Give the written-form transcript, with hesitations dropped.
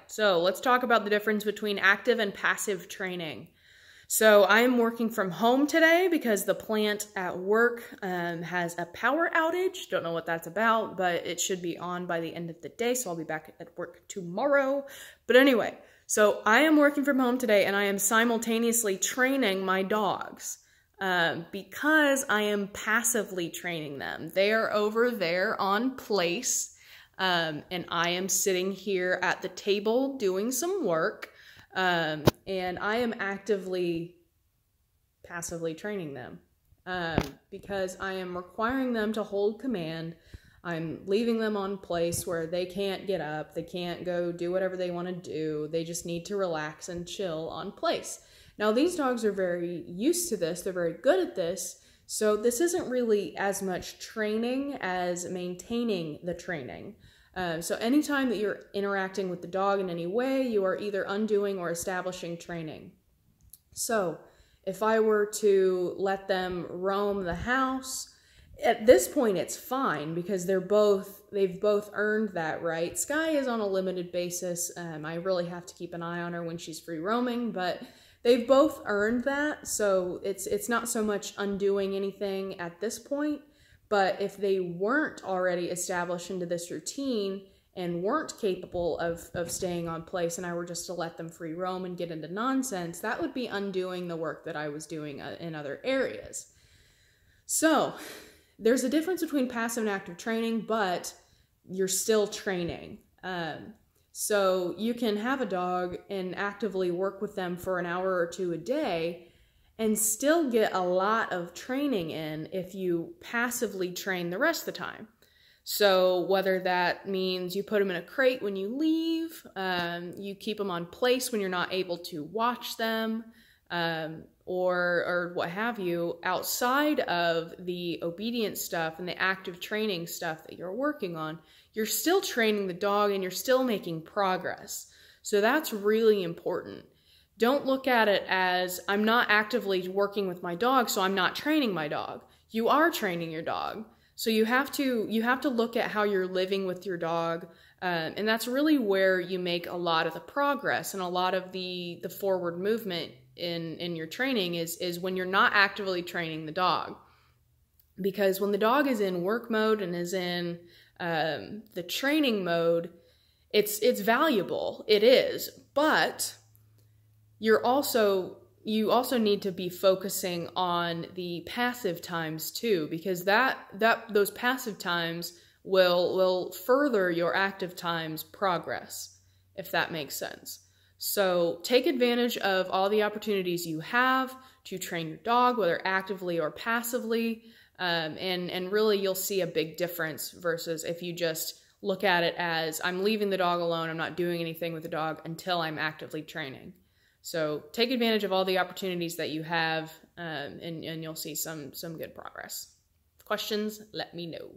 So let's talk about the difference between active and passive training. So I'm working from home today because the plant at work has a power outage. Don't know what that's about, but it should be on by the end of the day, so I'll be back at work tomorrow. But anyway, so I am working from home today and I am simultaneously training my dogs because I am passively training them. They are over there on place and I am sitting here at the table doing some work. And I am passively training them because I am requiring them to hold command. I'm leaving them on place where they can't get up, they can't go do whatever they want to do, they just need to relax and chill on place. Now these dogs are very used to this, they're very good at this, so this isn't really as much training as maintaining the training. So anytime that you're interacting with the dog in any way, you are either undoing or establishing training. So if I were to let them roam the house, at this point it's fine because they've both earned that right. Sky is on a limited basis. I really have to keep an eye on her when she's free roaming, but they've both earned that. So it's not so much undoing anything at this point. But if they weren't already established into this routine and weren't capable of staying on place and I were just to let them free roam and get into nonsense, that would be undoing the work that I was doing in other areas. So there's a difference between passive and active training, but you're still training. So you can have a dog and actively work with them for an hour or two a day and still get a lot of training in if you passively train the rest of the time. So whether that means you put them in a crate when you leave, you keep them on place when you're not able to watch them, or what have you, outside of the obedience stuff and the active training stuff that you're working on, you're still training the dog and you're still making progress. So that's really important. Don't look at it as, I'm not actively working with my dog, so I'm not training my dog. You are training your dog. So you have to look at how you're living with your dog, and that's really where you make a lot of the progress and a lot of the forward movement in your training is when you're not actively training the dog. Because when the dog is in work mode and is in the training mode, it's valuable. It is, but you also need to be focusing on the passive times too, because those passive times will further your active times progress, if that makes sense. So take advantage of all the opportunities you have to train your dog, whether actively or passively, and really you'll see a big difference versus if you just look at it as, I'm leaving the dog alone, I'm not doing anything with the dog until I'm actively training. So take advantage of all the opportunities that you have, and you'll see some good progress. Questions? Let me know.